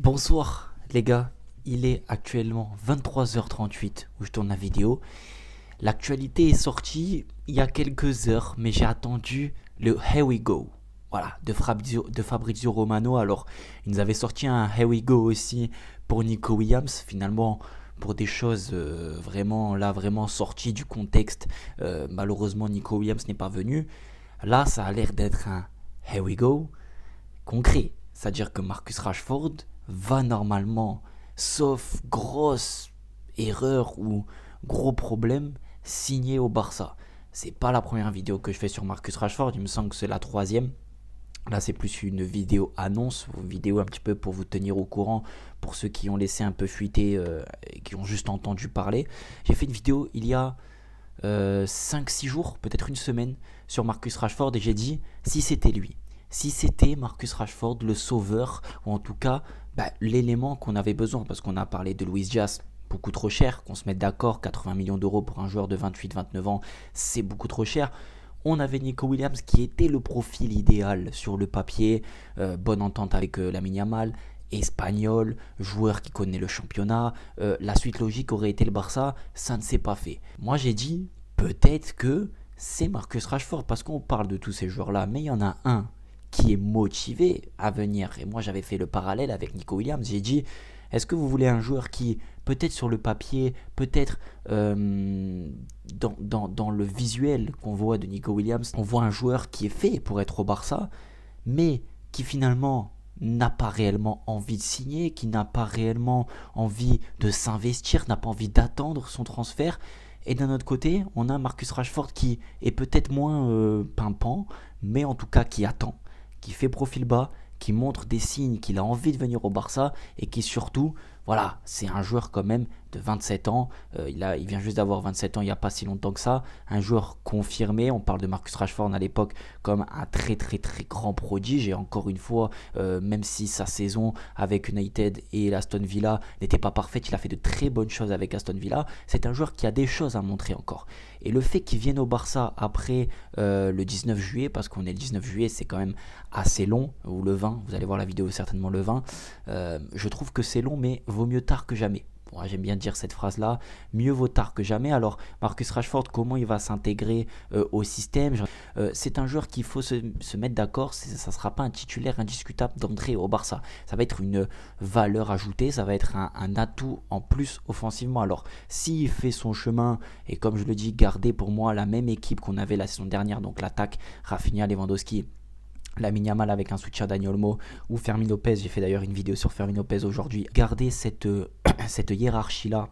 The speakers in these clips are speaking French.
Bonsoir les gars, il est actuellement 23h38 où je tourne la vidéo. L'actualité est sortie il y a quelques heures, mais j'ai attendu le Here We Go. Voilà, de Fabrizio Romano. Alors, il nous avait sorti un Here We Go aussi pour Nico Williams. Finalement, pour des choses vraiment sorties du contexte, malheureusement Nico Williams n'est pas venu. Là, ça a l'air d'être un Here We Go concret. C'est-à-dire que Marcus Rashford va normalement, sauf grosse erreur ou gros problème, signer au Barça. C'est pas la première vidéo que je fais sur Marcus Rashford, il me semble que c'est la troisième. Là, c'est plus une vidéo annonce, une vidéo un petit peu pour vous tenir au courant, pour ceux qui ont laissé un peu fuiter, qui ont juste entendu parler. J'ai fait une vidéo il y a 5-6 jours, peut-être une semaine, sur Marcus Rashford et j'ai dit si c'était lui. Si c'était Marcus Rashford, le sauveur, ou en tout cas l'élément qu'on avait besoin, parce qu'on a parlé de Luis Diaz, beaucoup trop cher, qu'on se mette d'accord, 80 millions d'euros pour un joueur de 28-29 ans, c'est beaucoup trop cher. On avait Nico Williams qui était le profil idéal sur le papier, bonne entente avec Lamine Yamal, espagnol, joueur qui connaît le championnat. La suite logique aurait été le Barça, ça ne s'est pas fait. Moi j'ai dit peut-être que c'est Marcus Rashford parce qu'on parle de tous ces joueurs-là, mais il y en a un qui est motivé à venir. Et moi j'avais fait le parallèle avec Nico Williams. J'ai dit est-ce que vous voulez un joueur qui peut-être sur le papier, peut-être dans le visuel qu'on voit de Nico Williams, on voit un joueur qui est fait pour être au Barça, mais qui finalement n'a pas réellement envie de signer, qui n'a pas réellement envie de s'investir, n'a pas envie d'attendre son transfert. Et d'un autre côté, on a Marcus Rashford qui est peut-être moins pimpant, mais en tout cas qui attend, qui fait profil bas, qui montre des signes qu'il a envie de venir au Barça et qui surtout, voilà, c'est un joueur quand même de 27 ans, il vient juste d'avoir 27 ans il n'y a pas si longtemps que ça, un joueur confirmé, on parle de Marcus Rashford à l'époque comme un très grand prodige et encore une fois, même si sa saison avec United et Aston Villa n'était pas parfaite, il a fait de très bonnes choses avec Aston Villa, c'est un joueur qui a des choses à montrer encore. Et le fait qu'il vienne au Barça après le 19 juillet, parce qu'on est le 19 juillet, c'est quand même assez long, ou le 20, vous allez voir la vidéo certainement le 20, je trouve que c'est long, mais vaut mieux tard que jamais. Moi, j'aime bien dire cette phrase-là, mieux vaut tard que jamais. Alors, Marcus Rashford, comment il va s'intégrer au système c'est un joueur qu'il faut se mettre d'accord, ça ne sera pas un titulaire indiscutable d'entrée au Barça. Ça va être une valeur ajoutée, ça va être un atout en plus offensivement. Alors, s'il fait son chemin, et comme je le dis, garder pour moi la même équipe qu'on avait la saison dernière, donc l'attaque Rafinha, Lewandowski, Lamine Yamal avec un soutien Dani Olmo ou Fermin Lopez, j'ai fait d'ailleurs une vidéo sur Fermin Lopez aujourd'hui. Garder cette hiérarchie-là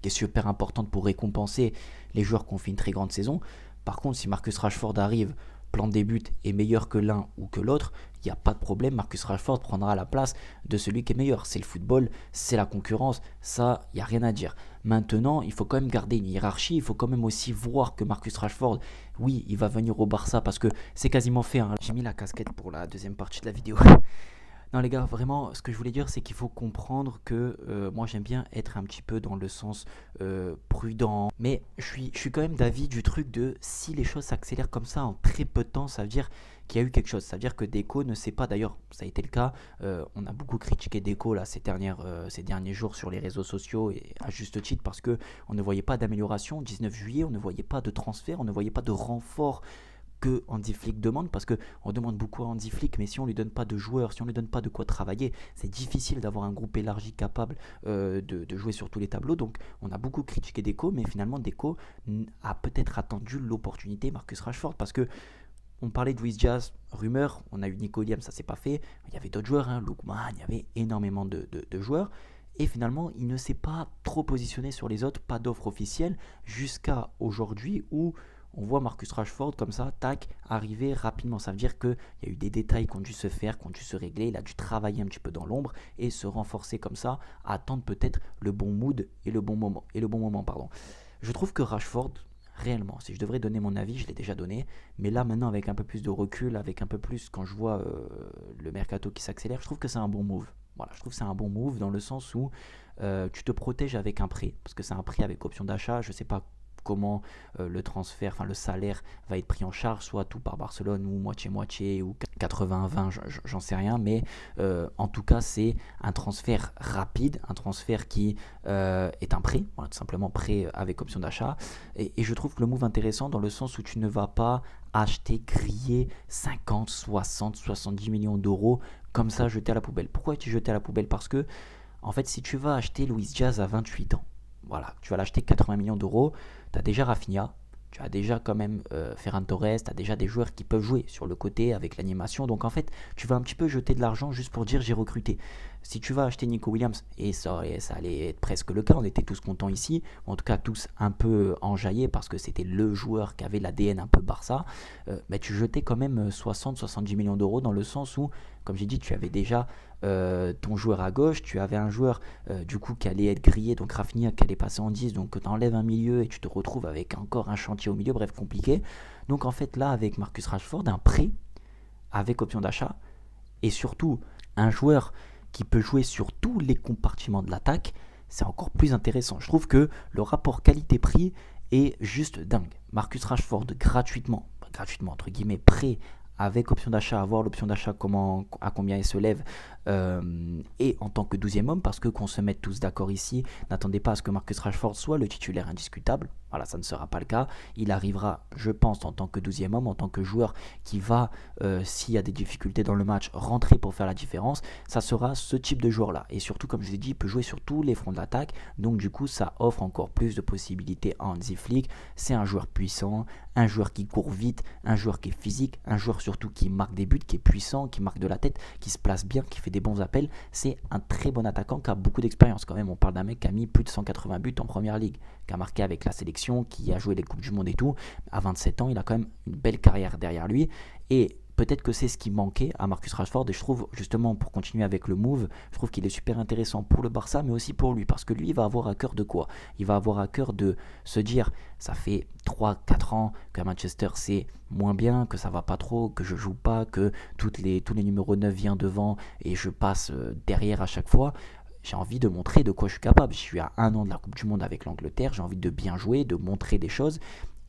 qui est super importante pour récompenser les joueurs qui ont fait une très grande saison. Par contre, si Marcus Rashford arrive, plan des buts est meilleur que l'un ou que l'autre, il n'y a pas de problème, Marcus Rashford prendra la place de celui qui est meilleur. C'est le football, c'est la concurrence, ça, il n'y a rien à dire. Maintenant, il faut quand même garder une hiérarchie, il faut quand même aussi voir que Marcus Rashford, oui, il va venir au Barça parce que c'est quasiment fait. Hein. J'ai mis la casquette pour la deuxième partie de la vidéo. Non les gars, vraiment, ce que je voulais dire, c'est qu'il faut comprendre que moi j'aime bien être un petit peu dans le sens prudent. Mais je suis quand même d'avis du truc de si les choses s'accélèrent comme ça en très peu de temps, ça veut dire qu'il y a eu quelque chose. Ça veut dire que Deco ne sait pas, d'ailleurs ça a été le cas, on a beaucoup critiqué Deco là, ces derniers jours sur les réseaux sociaux et à juste titre parce qu'on ne voyait pas d'amélioration. 19 juillet, on ne voyait pas de transfert, on ne voyait pas de renfort que Hansi Flick demande, parce qu'on demande beaucoup à Hansi Flick, mais si on lui donne pas de joueurs, si on lui donne pas de quoi travailler, c'est difficile d'avoir un groupe élargi capable de jouer sur tous les tableaux. Donc on a beaucoup critiqué Deco, mais finalement Deco a peut-être attendu l'opportunité Marcus Rashford, parce que on parlait de Luis Diaz, rumeur, on a eu Nico Williams, ça s'est pas fait, il y avait d'autres joueurs, hein, Lookman, il y avait énormément de joueurs, et finalement il ne s'est pas trop positionné sur les autres, pas d'offre officielle, jusqu'à aujourd'hui où on voit Marcus Rashford comme ça, tac, arriver rapidement. Ça veut dire qu'il y a eu des détails qui ont dû se faire, qui ont dû se régler. Il a dû travailler un petit peu dans l'ombre et se renforcer comme ça, attendre peut-être le bon mood et le bon moment. Pardon. Je trouve que Rashford, réellement, si je devrais donner mon avis, je l'ai déjà donné, mais là maintenant avec un peu plus de recul, avec un peu plus, quand je vois le mercato qui s'accélère, je trouve que c'est un bon move. Voilà, je trouve que c'est un bon move dans le sens où tu te protèges avec un prêt, parce que c'est un prêt avec option d'achat, je ne sais pas comment le transfert, enfin le salaire va être pris en charge, soit tout par Barcelone ou moitié-moitié ou 80-20, j'en sais rien, mais en tout cas c'est un transfert rapide, un transfert qui est un prêt, voilà, tout simplement prêt avec option d'achat, et je trouve que le move intéressant dans le sens où tu ne vas pas acheter, griller 50, 60, 70 millions d'euros comme ça jeter à la poubelle. Pourquoi tu jeter à la poubelle? Parce que en fait, si tu vas acheter Luis Diaz à 28 ans, voilà, tu vas l'acheter 80 millions d'euros, tu as déjà Rafinha, tu as déjà quand même Ferran Torres, tu as déjà des joueurs qui peuvent jouer sur le côté avec l'animation. Donc en fait, tu vas un petit peu jeter de l'argent juste pour dire j'ai recruté. Si tu vas acheter Nico Williams, et ça allait être presque le cas, on était tous contents ici, en tout cas tous un peu enjaillés parce que c'était le joueur qui avait l'ADN un peu Barça, mais tu jetais quand même 60-70 millions d'euros dans le sens où, comme j'ai dit, tu avais déjà ton joueur à gauche, tu avais un joueur du coup qui allait être grillé, donc Rafinha qui allait passer en 10, donc tu enlèves un milieu et tu te retrouves avec encore un chantier au milieu, bref compliqué. Donc en fait là avec Marcus Rashford, un prêt avec option d'achat et surtout un joueur qui peut jouer sur tous les compartiments de l'attaque, c'est encore plus intéressant. Je trouve que le rapport qualité-prix est juste dingue. Marcus Rashford gratuitement entre guillemets, prêt avec option d'achat, à voir l'option d'achat à combien il se lève, et en tant que 12e homme, parce que qu'on se mette tous d'accord ici, n'attendez pas à ce que Marcus Rashford soit le titulaire indiscutable, voilà, ça ne sera pas le cas, il arrivera, je pense, en tant que 12e homme, en tant que joueur qui va, s'il y a des difficultés dans le match, rentrer pour faire la différence, ça sera ce type de joueur-là, et surtout, comme je vous ai dit, il peut jouer sur tous les fronts de l'attaque, donc du coup, ça offre encore plus de possibilités à Hansi Flick, c'est un joueur puissant, un joueur qui court vite, un joueur qui est physique, un joueur surtout qui marque des buts, qui est puissant, qui marque de la tête, qui se place bien, qui fait des bons appels. C'est un très bon attaquant qui a beaucoup d'expérience quand même. On parle d'un mec qui a mis plus de 180 buts en première ligue, qui a marqué avec la sélection, qui a joué les Coupes du Monde et tout. À 27 ans, il a quand même une belle carrière derrière lui. Et peut-être que c'est ce qui manquait à Marcus Rashford, et je trouve justement, pour continuer avec le move, je trouve qu'il est super intéressant pour le Barça mais aussi pour lui, parce que lui il va avoir à cœur de quoi? Il va avoir à cœur de se dire, ça fait 3-4 ans qu'à Manchester c'est moins bien, que ça va pas trop, que je joue pas, que tous les numéros 9 viennent devant et je passe derrière à chaque fois. J'ai envie de montrer de quoi je suis capable. Je suis à 1 an de la Coupe du Monde avec l'Angleterre, j'ai envie de bien jouer, de montrer des choses.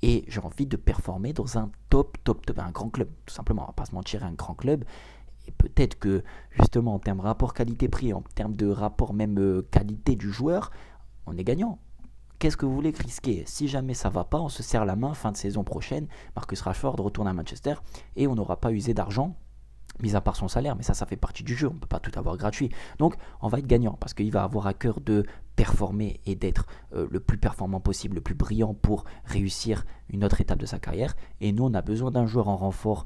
Et j'ai envie de performer dans un top, un grand club, tout simplement, on va pas se mentir, un grand club. Et peut-être que, justement, en termes de rapport qualité-prix, en termes de rapport même qualité du joueur, on est gagnant. Qu'est-ce que vous voulez risquer? Si jamais ça va pas, on se serre la main, fin de saison prochaine, Marcus Rashford retourne à Manchester et on n'aura pas usé d'argent, mis à part son salaire, mais ça fait partie du jeu, on ne peut pas tout avoir gratuit. Donc on va être gagnant, parce qu'il va avoir à cœur de performer et d'être le plus performant possible, le plus brillant pour réussir une autre étape de sa carrière. Et nous, on a besoin d'un joueur en renfort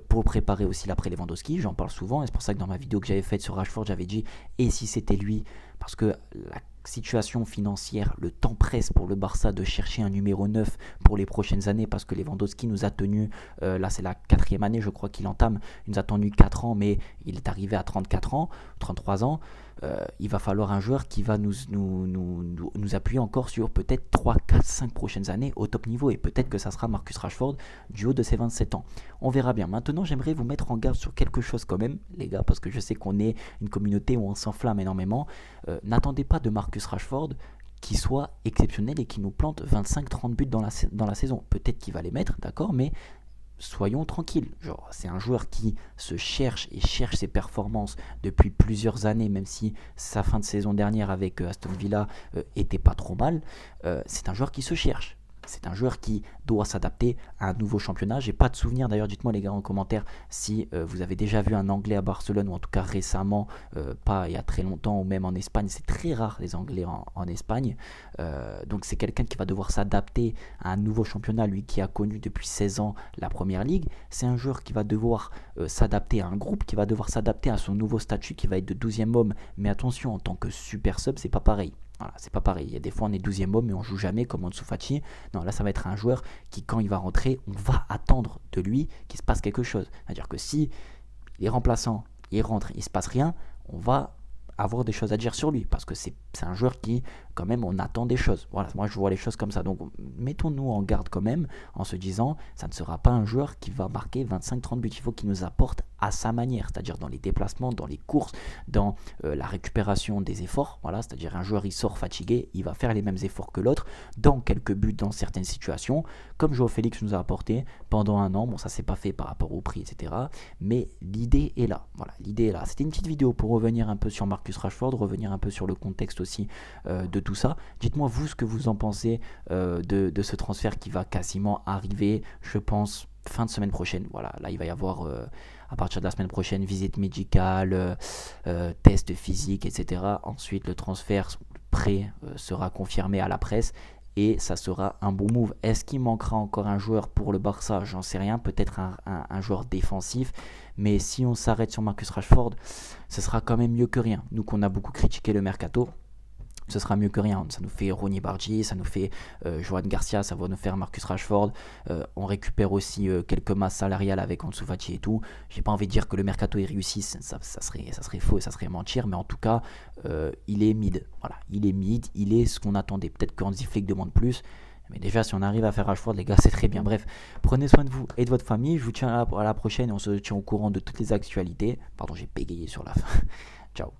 pour préparer aussi l'après Lewandowski, j'en parle souvent, et c'est pour ça que dans ma vidéo que j'avais faite sur Rashford, j'avais dit, et si c'était lui? Parce que la situation financière, le temps presse pour le Barça de chercher un numéro 9 pour les prochaines années, parce que Lewandowski nous a tenu, là c'est la 4e année je crois qu'il entame, il nous a tenu 4 ans, mais il est arrivé à 34 ans, 33 ans, il va falloir un joueur qui va nous appuyer encore sur peut-être 3, 4, 5 prochaines années au top niveau, et peut-être que ça sera Marcus Rashford du haut de ses 27 ans. On verra bien. Maintenant, j'aimerais vous mettre en garde sur quelque chose quand même, les gars, parce que je sais qu'on est une communauté où on s'enflamme énormément. N'attendez pas de Marcus Rashford qui soit exceptionnel et qui nous plante 25-30 buts dans la saison. Peut-être qu'il va les mettre, d'accord, mais soyons tranquilles. Genre, c'est un joueur qui se cherche et cherche ses performances depuis plusieurs années, même si sa fin de saison dernière avec Aston Villa était pas trop mal. C'est un joueur qui se cherche. C'est un joueur qui doit s'adapter à un nouveau championnat. J'ai pas de souvenir, d'ailleurs, dites-moi les gars en commentaire si vous avez déjà vu un Anglais à Barcelone, ou en tout cas récemment, pas il y a très longtemps, ou même en Espagne. C'est très rare les Anglais en Espagne. Donc c'est quelqu'un qui va devoir s'adapter à un nouveau championnat, lui qui a connu depuis 16 ans la Première Ligue. C'est un joueur qui va devoir s'adapter à un groupe, qui va devoir s'adapter à son nouveau statut, qui va être de 12e homme. Mais attention, en tant que super sub, c'est pas pareil. Voilà, c'est pas pareil. Il y a des fois on est 12e homme mais on joue jamais comme Ansu Fati. Non, là ça va être un joueur qui, quand il va rentrer, on va attendre de lui qu'il se passe quelque chose. C'est-à-dire que si il est remplaçant, il rentre, il se passe rien, on va avoir des choses à dire sur lui, parce que c'est un joueur qui quand même, on attend des choses. Voilà, moi je vois les choses comme ça. Donc mettons-nous en garde quand même en se disant, ça ne sera pas un joueur qui va marquer 25-30 buts. Il faut qu'il nous apporte à sa manière, c'est-à-dire dans les déplacements, dans les courses, dans la récupération des efforts. Voilà, c'est-à-dire un joueur il sort fatigué, il va faire les mêmes efforts que l'autre, dans quelques buts, dans certaines situations, comme Joao Félix nous a apporté pendant un an. Bon, ça s'est pas fait par rapport au prix, etc. Mais l'idée est là. Voilà, l'idée est là. C'était une petite vidéo pour revenir un peu sur Marcus Rashford, revenir un peu sur le contexte aussi de tout ça. Dites-moi vous ce que vous en pensez de ce transfert qui va quasiment arriver, je pense, fin de semaine prochaine. Voilà, là il va y avoir à partir de la semaine prochaine visite médicale, test physique, etc. Ensuite le transfert prêt sera confirmé à la presse et ça sera un bon move. Est-ce qu'il manquera encore un joueur pour le Barça? J'en sais rien, peut-être un joueur défensif, mais si on s'arrête sur Marcus Rashford, ce sera quand même mieux que rien. Nous qu'on a beaucoup critiqué le mercato, ce sera mieux que rien. Ça nous fait Ronny Bargi, ça nous fait Joan Garcia, ça va nous faire Marcus Rashford. On récupère aussi quelques masses salariales avec Ansu Fati et tout. J'ai pas envie de dire que le mercato est réussi, ça serait faux et ça serait mentir, mais en tout cas, il est mid. Voilà, il est mid, il est ce qu'on attendait. Peut-être que Hansi Flick demande plus. Mais déjà, si on arrive à faire Rashford, les gars, c'est très bien. Bref, prenez soin de vous et de votre famille. Je vous tiens à la prochaine et on se tient au courant de toutes les actualités. Pardon, j'ai bégayé sur la fin. Ciao.